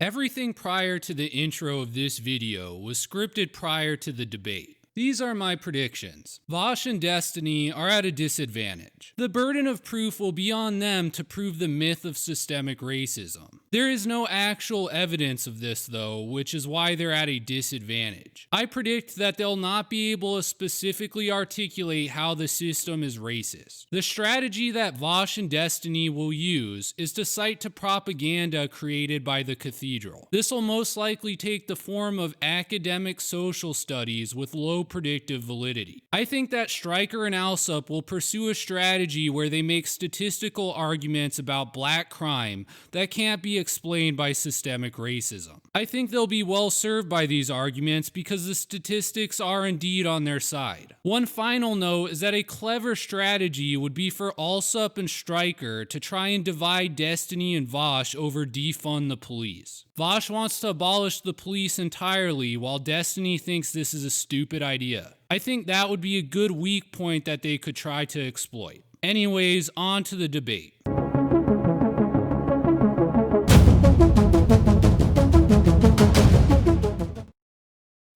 Everything prior to the intro of this video was scripted prior to the debate. These are my predictions. Vaush and Destiny are at a disadvantage. The burden of proof will be on them to prove the myth of systemic racism. There is no actual evidence of this though, which is why they're at a disadvantage. I predict that they'll not be able to specifically articulate how the system is racist. The strategy that Vaush and Destiny will use is to cite to propaganda created by the cathedral. This will most likely take the form of academic social studies with low predictive validity. I think that Stryker and Allsup will pursue a strategy where they make statistical arguments about black crime that can't be explained by systemic racism. I think they'll be well served by these arguments because the statistics are indeed on their side. One final note is that a clever strategy would be for Allsup and Stryker to try and divide Destiny and Vaush over defund the police. Vaush wants to abolish the police entirely while Destiny thinks this is a stupid idea. I think that would be a good weak point that they could try to exploit. Anyways, on to the debate.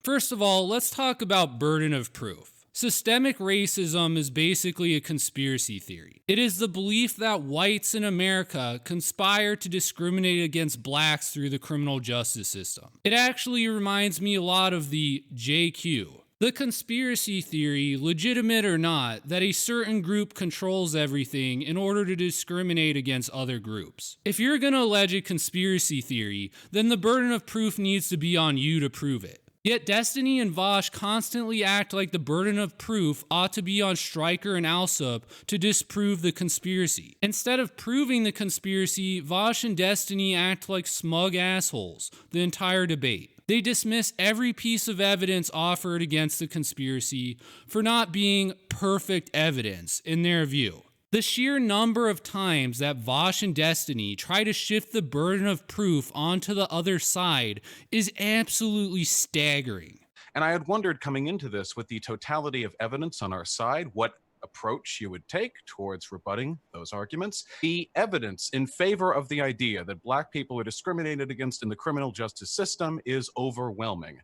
First of all, let's talk about burden of proof. Systemic racism is basically a conspiracy theory. It is the belief that whites in America conspire to discriminate against blacks through the criminal justice system. It actually reminds me a lot of the JQ. The conspiracy theory, legitimate or not, that a certain group controls everything in order to discriminate against other groups. If you're going to allege a conspiracy theory, then the burden of proof needs to be on you to prove it. Yet Destiny and Vaush constantly act like the burden of proof ought to be on Stryker and Allsup to disprove the conspiracy. Instead of proving the conspiracy, Vaush and Destiny act like smug assholes the entire debate. They dismiss every piece of evidence offered against the conspiracy for not being perfect evidence in their view. The sheer number of times that Vaush and Destiny try to shift the burden of proof onto the other side is absolutely staggering. And I had wondered coming into this, with the totality of evidence on our side, what approach you would take towards rebutting those arguments. The evidence in favor of the idea that black people are discriminated against in the criminal justice system is overwhelming.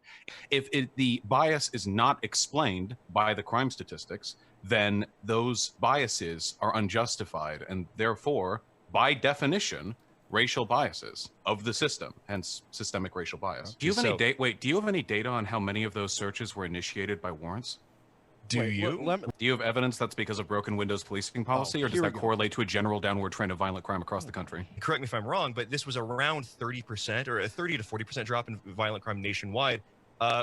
If the bias is not explained by the crime statistics, then those biases are unjustified and therefore, by definition, racial biases of the system, hence systemic racial bias. Do you have any data? Wait, do you have any data on how many of those searches were initiated by warrants? Do you have evidence that's because of broken windows policing policy, or does that correlate to a general downward trend of violent crime across the country? Correct me if I'm wrong, but this was around 30% or a 30 to 40% drop in violent crime nationwide,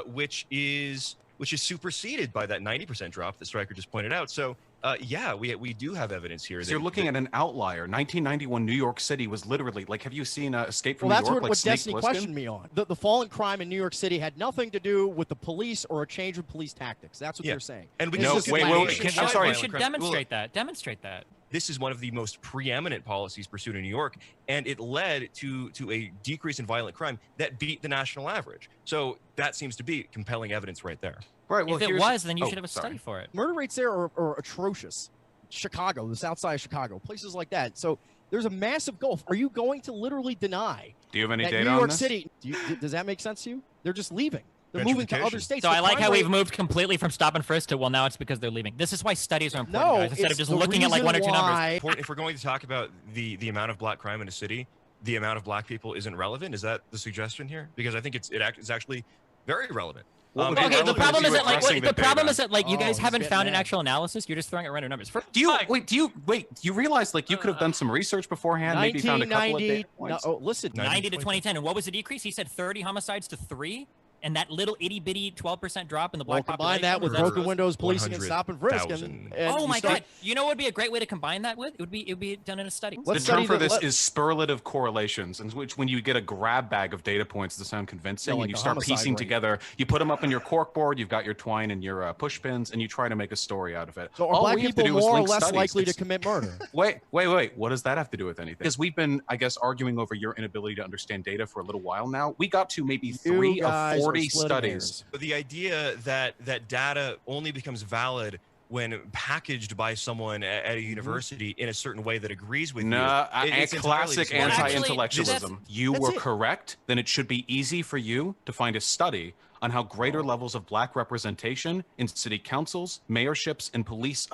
which is superseded by that 90% drop that Stryker just pointed out. So yeah, we do have evidence here. So you're looking at an outlier. 1991 New York City was literally like, have you seen Escape from New York? Well, that's like what Snake Destiny Plissken? questioned me on. The fall in crime in New York City had nothing to do with the police or a change in police tactics. That's what they're saying. And we No, wait, I'm sorry. You should demonstrate that. Demonstrate that. This is one of the most preeminent policies pursued in New York, and it led to a decrease in violent crime that beat the national average. So that seems to be compelling evidence right there. Right. Well, If it was, then you should have a study for it. Murder rates there are atrocious. Chicago, the south side of Chicago, places like that. So there's a massive gulf. Are you going to literally deny Do you have any that data New on York this? City, does that make sense to you? They're just leaving. They're moving to other states. So The I like crime how rate- we've moved completely from stop and frisk to, well, now it's because they're leaving. This is why studies are important, No, guys, instead of it's just the looking at like one or two reason numbers. why- If we're going to talk about the amount of black crime in a city, the amount of black people isn't relevant. Is that the suggestion here? Because I think it's actually very relevant. Okay, the problem is that you guys he's haven't getting found an mad. actual analysis. You're just throwing out random numbers. Do you realize like you could have done some research beforehand, maybe found a couple of 1990. data points? No, listen, 90 to 2010. And what was the decrease? He said 30 homicides to 3, and that little itty bitty 12% drop in the black combine population. that with was that- broken windows policing and stop and frisk. 100,000. Oh my God! You know what would be a great way to combine that with? It would be done in a study. The term for this is superlative correlations, in which when you get a grab bag of data points that sound convincing, like and you the start homicide piecing rate. together, you put them up in your corkboard, you've got your twine and your push pins, and you try to make a story out of it. So are All black we have to people do is more or link less studies. likely to It's- commit murder? Wait. What does that have to do with anything? Because we've been, I guess, arguing over your inability to understand data for a little while now. We got to maybe 3 You of guys are 40 splitting studies. hairs. But the idea that data only becomes valid when packaged by someone at a university in a certain way that agrees with you. No, It's classic entirely distorted. anti-intellectualism. You that's were it. correct. Then it should be easy for you to find a study on how greater levels of black representation in city councils, mayorships, and police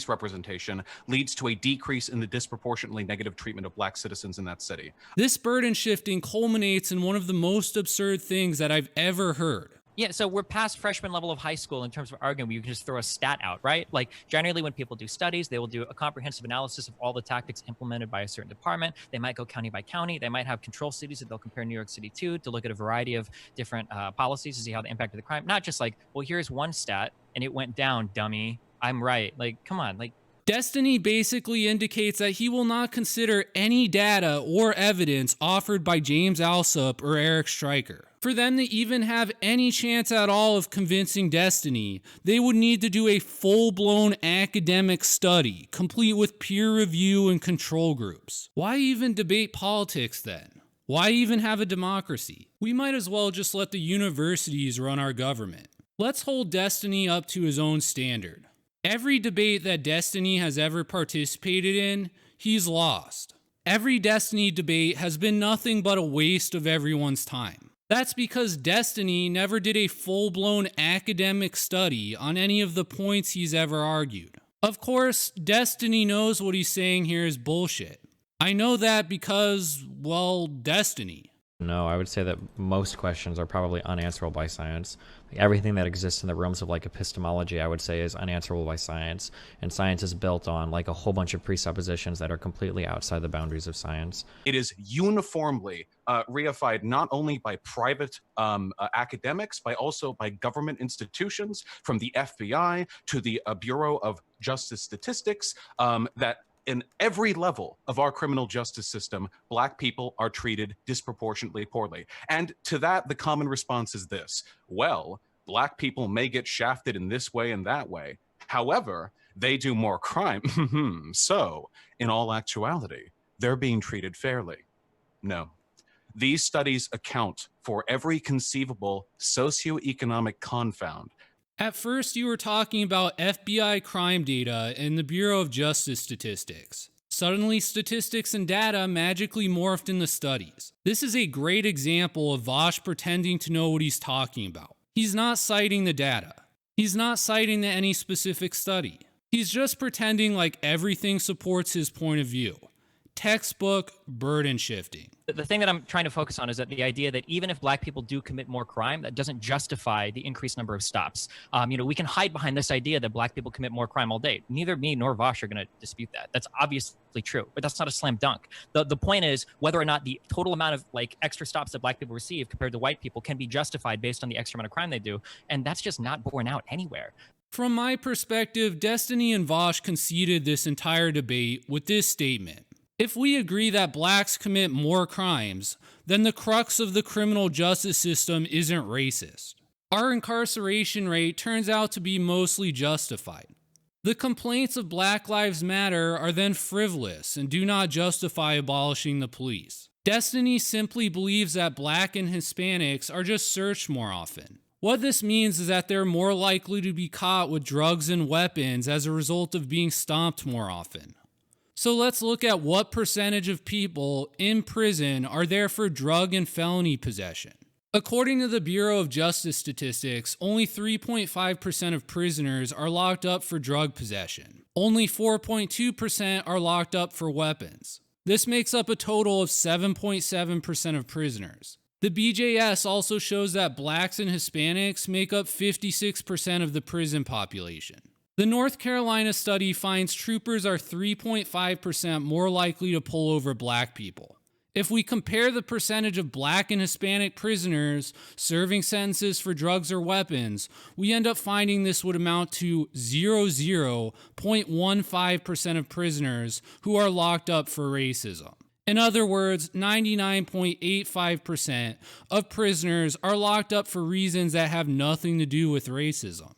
representation leads to a decrease in the disproportionately negative treatment of black citizens in that city. This burden shifting culminates in one of the most absurd things that I've ever heard. Yeah, so we're past freshman level of high school in terms of arguing where you can just throw a stat out, right? Like generally when people do studies, they will do a comprehensive analysis of all the tactics implemented by a certain department. They might go county by county. They might have control cities that they'll compare New York City to look at a variety of different policies to see how they impacted the crime. Not just like, well, here's one stat and it went down, dummy. I'm right. Like, come on, like. Destiny basically indicates that he will not consider any data or evidence offered by James Allsup or Eric Stryker. For them to even have any chance at all of convincing Destiny, they would need to do a full-blown academic study, complete with peer review and control groups. Why even debate politics then? Why even have a democracy? We might as well just let the universities run our government. Let's hold Destiny up to his own standard. Every debate that Destiny has ever participated in, he's lost. Every Destiny debate has been nothing but a waste of everyone's time. That's because Destiny never did a full-blown academic study on any of the points he's ever argued. Of course, Destiny knows what he's saying here is bullshit. I know that because, well, Destiny. No, I would say that most questions are probably unanswerable by science. Like everything that exists in the realms of like epistemology, I would say, is unanswerable by science. And science is built on like a whole bunch of presuppositions that are completely outside the boundaries of science. It is uniformly reified not only by private academics, but also by government institutions, from the FBI to the Bureau of Justice Statistics, that in every level of our criminal justice system, black people are treated disproportionately poorly. And to that, the common response is this: well, black people may get shafted in this way and that way. However, they do more crime. So, in all actuality, they're being treated fairly. No. These studies account for every conceivable socioeconomic confound. At first, you were talking about FBI crime data and the Bureau of Justice Statistics. Suddenly, statistics and data magically morphed in the studies. This is a great example of Vaush pretending to know what he's talking about. He's not citing the data. He's not citing any specific study. He's just pretending like everything supports his point of view. Textbook burden shifting. The thing that I'm trying to focus on is that the idea that even if black people do commit more crime, that doesn't justify the increased number of stops. We can hide behind this idea that black people commit more crime all day. Neither me nor Vaush are going to dispute that. That's obviously true, but that's not a slam dunk. The point is whether or not the total amount of like extra stops that black people receive compared to white people can be justified based on the extra amount of crime they do, and that's just not borne out anywhere. From my perspective, Destiny and Vaush conceded this entire debate with this statement. If we agree that blacks commit more crimes, then the crux of the criminal justice system isn't racist. Our incarceration rate turns out to be mostly justified. The complaints of Black Lives Matter are then frivolous and do not justify abolishing the police. Destiny simply believes that black and Hispanics are just searched more often. What this means is that they're more likely to be caught with drugs and weapons as a result of being stomped more often. So let's look at what percentage of people in prison are there for drug and felony possession. According to the Bureau of Justice Statistics, only 3.5% of prisoners are locked up for drug possession. Only 4.2% are locked up for weapons. This makes up a total of 7.7% of prisoners. The BJS also shows that blacks and Hispanics make up 56% of the prison population. The North Carolina study finds troopers are 3.5% more likely to pull over black people. If we compare the percentage of black and Hispanic prisoners serving sentences for drugs or weapons, we end up finding this would amount to 0.15% of prisoners who are locked up for racism. In other words, 99.85% of prisoners are locked up for reasons that have nothing to do with racism.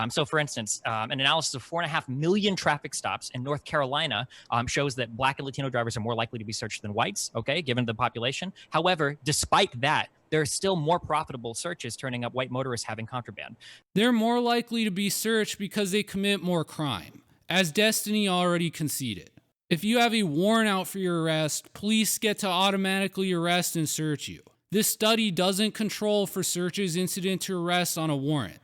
So, for instance, an analysis of 4.5 million traffic stops in North Carolina shows that black and Latino drivers are more likely to be searched than whites, okay, given the population. However, despite that, there are still more profitable searches turning up white motorists having contraband. They're more likely to be searched because they commit more crime, as Destiny already conceded. If you have a warrant out for your arrest, police get to automatically arrest and search you. This study doesn't control for searches incident to arrest on a warrant.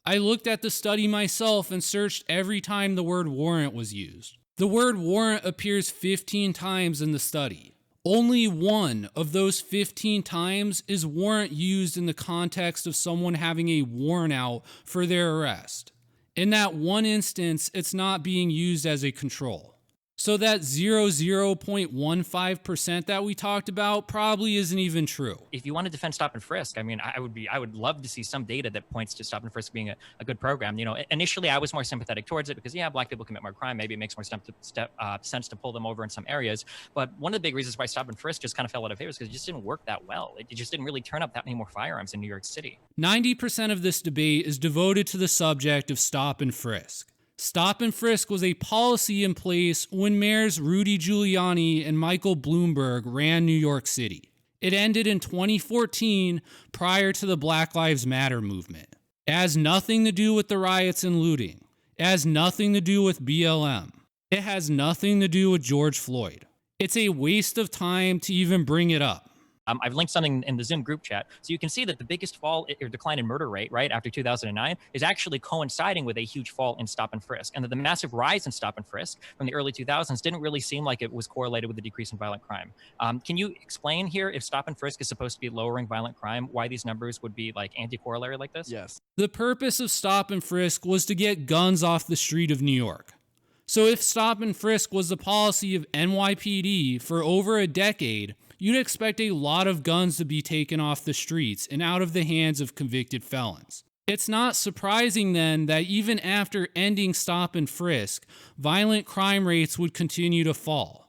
I looked at the study myself and searched every time the word warrant was used. The word warrant appears 15 times in the study. Only one of those 15 times is warrant used in the context of someone having a warrant out for their arrest. In that one instance, it's not being used as a control. So that 0.15% that we talked about probably isn't even true. If you want to defend stop and frisk, I mean, I would love to see some data that points to stop and frisk being a good program. You know, initially I was more sympathetic towards it because, yeah, black people commit more crime. Maybe it makes more sense to pull them over in some areas. But one of the big reasons why stop and frisk just kind of fell out of favor is because it just didn't work that well. It just didn't really turn up that many more firearms in New York City. 90% of this debate is devoted to the subject of stop and frisk. Stop and frisk was a policy in place when mayors Rudy Giuliani and Michael Bloomberg ran New York City. It ended in 2014 prior to the Black Lives Matter movement. It has nothing to do with the riots and looting. It has nothing to do with BLM. It has nothing to do with George Floyd. It's a waste of time to even bring it up. I've linked something in the Zoom group chat. So you can see that the biggest fall or decline in murder rate, right, after 2009 is actually coinciding with a huge fall in stop and frisk. And that the massive rise in stop and frisk from the early 2000s didn't really seem like it was correlated with the decrease in violent crime. Can you explain here, if stop and frisk is supposed to be lowering violent crime, why these numbers would be like anti-corollary like this? Yes. The purpose of stop and frisk was to get guns off the street of New York. So if stop and frisk was the policy of NYPD for over a decade, you'd expect a lot of guns to be taken off the streets and out of the hands of convicted felons. It's not surprising then that even after ending stop and frisk, violent crime rates would continue to fall.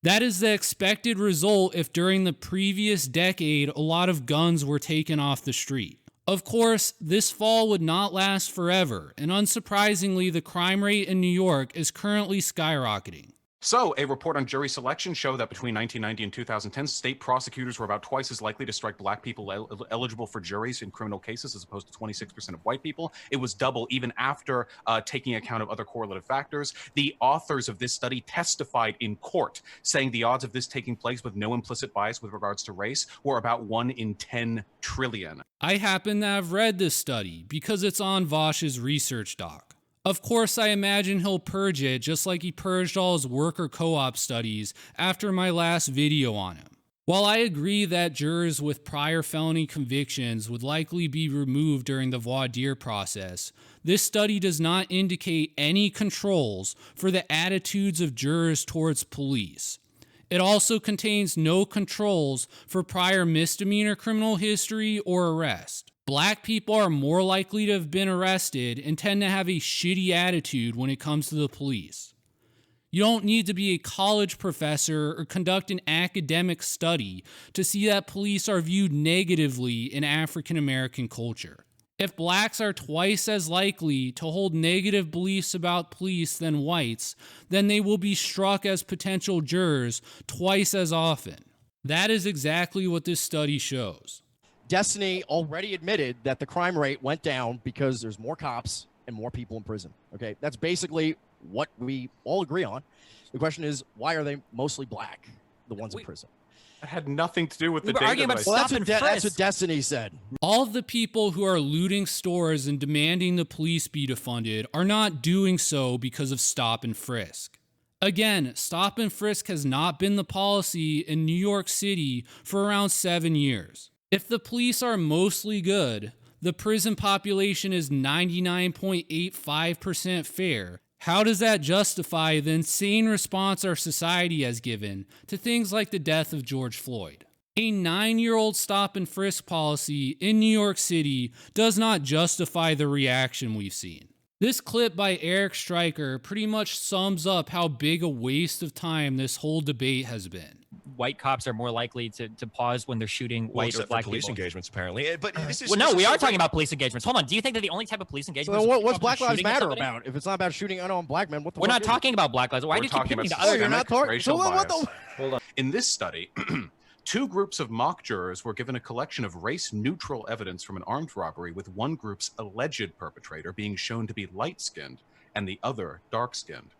That is the expected result if during the previous decade a lot of guns were taken off the street. Of course, this fall would not last forever, and unsurprisingly, the crime rate in New York is currently skyrocketing. So, a report on jury selection showed that between 1990 and 2010, state prosecutors were about twice as likely to strike black people eligible for juries in criminal cases as opposed to 26% of white people. It was double even after taking account of other correlative factors. The authors of this study testified in court, saying the odds of this taking place with no implicit bias with regards to race were about 1 in 10 trillion. I happen to have read this study because it's on Vaush's research doc. Of course, I imagine he'll purge it just like he purged all his worker co-op studies after my last video on him. While I agree that jurors with prior felony convictions would likely be removed during the voir dire process, this study does not indicate any controls for the attitudes of jurors towards police. It also contains no controls for prior misdemeanor criminal history or arrest. Black people are more likely to have been arrested and tend to have a shitty attitude when it comes to the police. You don't need to be a college professor or conduct an academic study to see that police are viewed negatively in African American culture. If blacks are twice as likely to hold negative beliefs about police than whites, then they will be struck as potential jurors twice as often. That is exactly what this study shows. Destiny already admitted that the crime rate went down because there's more cops and more people in prison. Okay, that's basically what we all agree on. The question is, why are they mostly black, the ones in prison? That had nothing to do with the were data. arguing about Well, stop that's what Destiny said. All of the people who are looting stores and demanding the police be defunded are not doing so because of stop and frisk. Again, stop and frisk has not been the policy in New York City for around 7 years. If the police are mostly good, the prison population is 99.85% fair. How does that justify the insane response our society has given to things like the death of George Floyd? A 9-year-old stop and frisk policy in New York City does not justify the reaction we've seen. This clip by Eric Stryker pretty much sums up how big a waste of time this whole debate has been. White cops are more likely to pause when they're shooting white or black police people. engagements, apparently. But this is, Well, no, this we is are so talking great. about police engagements. Hold on. Do you think that the only type of police engagement So is what's Black Lives shooting at Matter somebody? about? If it's not about shooting unarmed black men, what the We're fuck not is talking about Black Lives. Why We're do you keep talking pivoting about to other? you're not talking. racial So what bias. the? In this study, 2 groups of mock jurors were given a collection of race-neutral evidence from an armed robbery, with one group's alleged perpetrator being shown to be light-skinned and the other dark-skinned.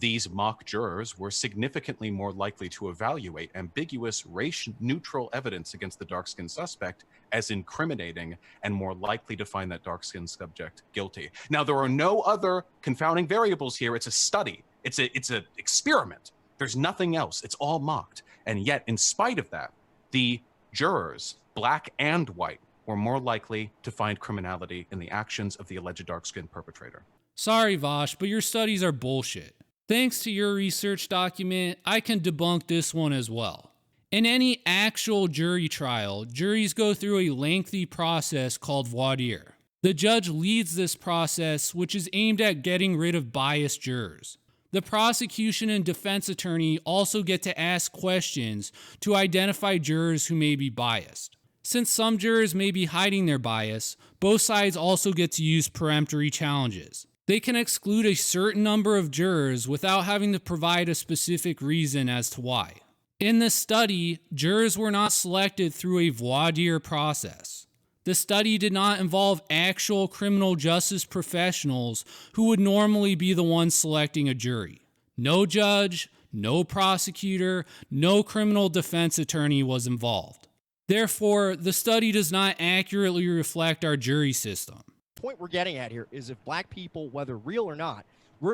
These mock jurors were significantly more likely to evaluate ambiguous race-neutral evidence against the dark-skinned suspect as incriminating and more likely to find that dark-skinned subject guilty. Now, there are no other confounding variables here. It's a study. It's an experiment. There's nothing else. It's all mocked. And yet, in spite of that, the jurors, black and white, were more likely to find criminality in the actions of the alleged dark-skinned perpetrator. Sorry, Vaush, but your studies are bullshit. Thanks to your research document, I can debunk this one as well. In any actual jury trial, juries go through a lengthy process called voir dire. The judge leads this process, which is aimed at getting rid of biased jurors. The prosecution and defense attorney also get to ask questions to identify jurors who may be biased. Since some jurors may be hiding their bias, both sides also get to use peremptory challenges. They can exclude a certain number of jurors without having to provide a specific reason as to why. In this study, jurors were not selected through a voir dire process. The study did not involve actual criminal justice professionals who would normally be the ones selecting a jury. No judge, no prosecutor, no criminal defense attorney was involved. Therefore, the study does not accurately reflect our jury system. The point we're getting at here is if black people, whether real or not,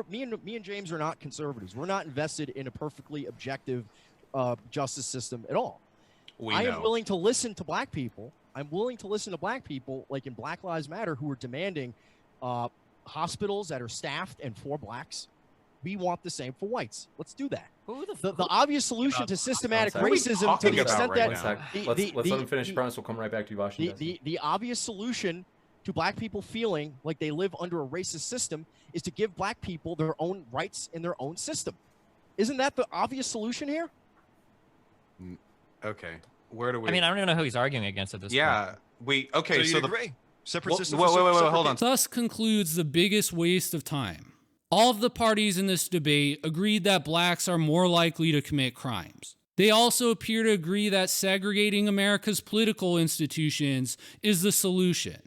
me and James are not conservatives. We're not invested in a perfectly objective justice system at all. I am willing to listen to black people. I'm willing to listen to black people, like in Black Lives Matter, who are demanding hospitals that are staffed and for blacks. We want the same for whites. Let's do that. The obvious solution to systematic racism, to the extent that let's let him finish. Promise, we'll come right back to you, Vaush. The obvious solution to black people feeling like they live under a racist system is to give black people their own rights in their own system. Isn't that the obvious solution here? Okay. Where do we? I mean, I don't even know who he's arguing against at this point. Okay. So the agree. Separate system. Wait, hold on. Thus concludes the biggest waste of time. All of the parties in this debate agreed that blacks are more likely to commit crimes. They also appear to agree that segregating America's political institutions is the solution.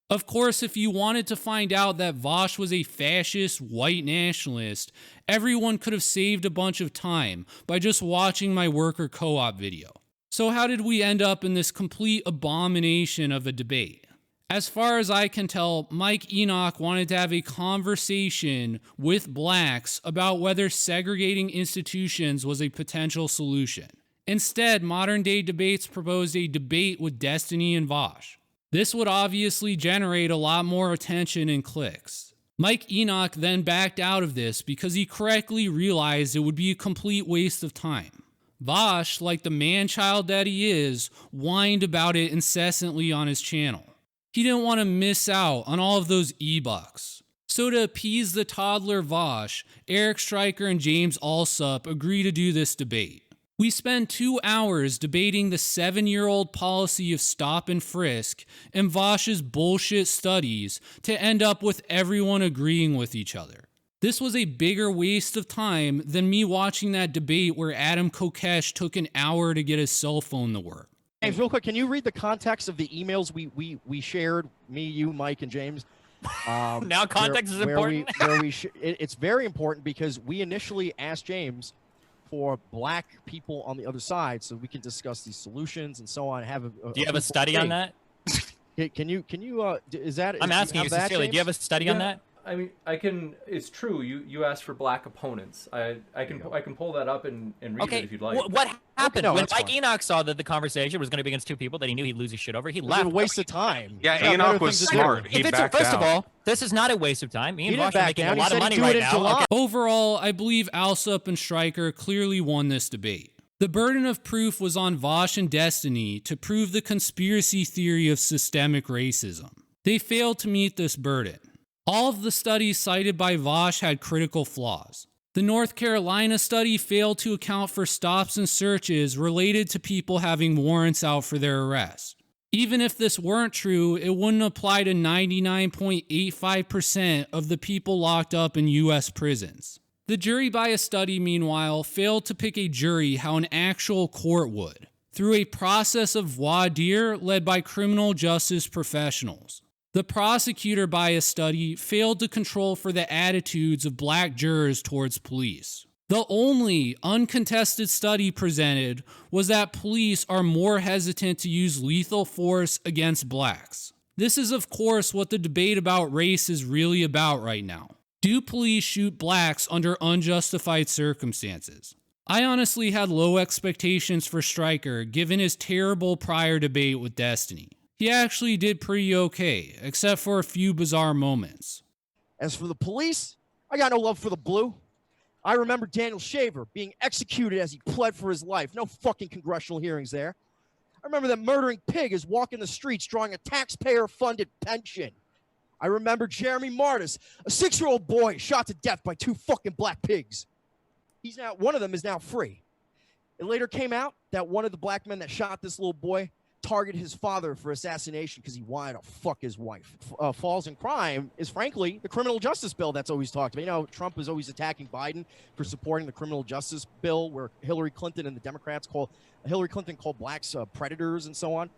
Of course, if you wanted to find out that Vaush was a fascist white nationalist, everyone could have saved a bunch of time by just watching my worker co-op video. So how did we end up in this complete abomination of a debate? As far as I can tell, Mike Enoch wanted to have a conversation with blacks about whether segregating institutions was a potential solution. Instead, modern day debates proposed a debate with Destiny and Vaush. This would obviously generate a lot more attention and clicks. Mike Enoch then backed out of this because he correctly realized it would be a complete waste of time. Vaush, like the man-child that he is, whined about it incessantly on his channel. He didn't want to miss out on all of those e-bucks. So to appease the toddler Vaush, Eric Stryker and James Allsup agree to do this debate. We spend 2 hours debating the 7-year-old policy of stop and frisk and Vaush's bullshit studies to end up with everyone agreeing with each other. This was a bigger waste of time than me watching that debate where Adam Kokesh took an hour to get his cell phone to work. James, real quick, can you read the context of the emails we shared, me, you, Mike, and James? Now context is important. It's very important because we initially asked James for black people on the other side so we can discuss these solutions and so on. Do you have a study on that? Can you is that? I'm asking you sincerely. Do you have a study on that? I mean, I can. It's true. You asked for black opponents. I can pull that up and read it if you'd like. What happened when Mike fine. Enoch saw that the conversation was going to be against 2 people that he knew he'd lose his shit over? He left. It was a waste of time. Yeah, Enoch was smart. He backed First out. of all, this is not a waste of time. Me and Vaush are making a lot of money right now. Okay. Overall, I believe Allsup and Stryker clearly won this debate. The burden of proof was on Vaush and Destiny to prove the conspiracy theory of systemic racism. They failed to meet this burden. All of the studies cited by Vaush had critical flaws. The North Carolina study failed to account for stops and searches related to people having warrants out for their arrest. Even if this weren't true, it wouldn't apply to 99.85% of the people locked up in U.S. prisons. The jury bias study, meanwhile, failed to pick a jury how an actual court would. through a process of voir dire led by criminal justice professionals. The prosecutor bias study failed to control for the attitudes of black jurors towards police. The only uncontested study presented was that police are more hesitant to use lethal force against blacks. This is, of course, what the debate about race is really about right now. Do police shoot blacks under unjustified circumstances? I honestly had low expectations for Stryker given his terrible prior debate with Destiny. He actually did pretty okay, except for a few bizarre moments. As for the police, I got no love for the blue. I remember Daniel Shaver being executed as he pled for his life. No fucking congressional hearings there. I remember that murdering pig is walking the streets drawing a taxpayer-funded pension. I remember Jeremy Martis, a 6-year-old boy shot to death by 2 fucking black pigs. One of them is now free. It later came out that one of the black men that shot this little boy targeted his father for assassination because he wanted to fuck his wife. Falls in crime is, frankly, the criminal justice bill that's always talked about. You know, Trump is always attacking Biden for supporting the criminal justice bill where Hillary Clinton and the Democrats called blacks predators and so on.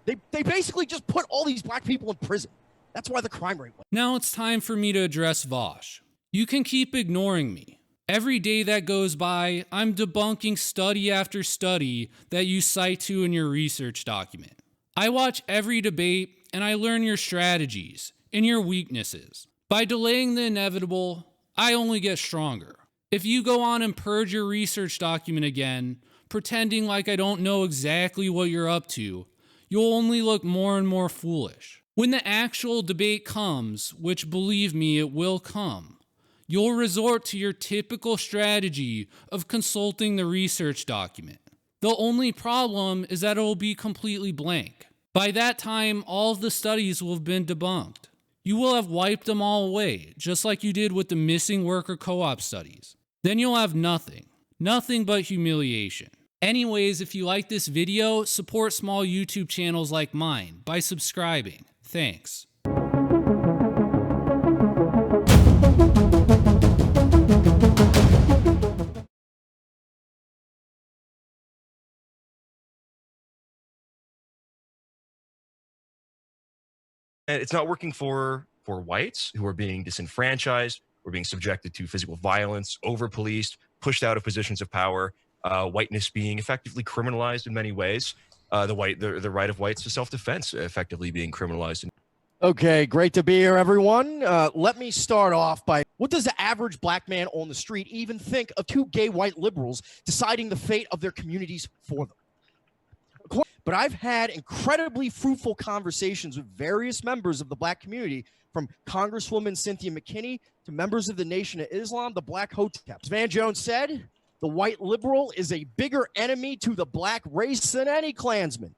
They basically just put all these black people in prison. That's why the crime rate went. Now it's time for me to address Vaush. You can keep ignoring me. Every day that goes by, I'm debunking study after study that you cite to in your research document. I watch every debate and I learn your strategies and your weaknesses. By delaying the inevitable, I only get stronger. If you go on and purge your research document again, pretending like I don't know exactly what you're up to, you'll only look more and more foolish. When the actual debate comes, which believe me, it will come, you'll resort to your typical strategy of consulting the research document. The only problem is that it will be completely blank. By that time, all of the studies will have been debunked. You will have wiped them all away, just like you did with the missing worker co-op studies. Then you'll have nothing but humiliation. Anyways, if you like this video, support small YouTube channels like mine by subscribing. Thanks. And it's not working for whites who are being disenfranchised, who are being subjected to physical violence, over-policed, pushed out of positions of power, whiteness being effectively criminalized in many ways, the right of whites to self-defense effectively being criminalized. Okay, great to be here, everyone. Let me start off by, what does the average black man on the street even think of 2 gay white liberals deciding the fate of their communities for them? But I've had incredibly fruitful conversations with various members of the black community, from Congresswoman Cynthia McKinney to members of the Nation of Islam, the Black Hoteps. Van Jones said, the white liberal is a bigger enemy to the black race than any Klansman.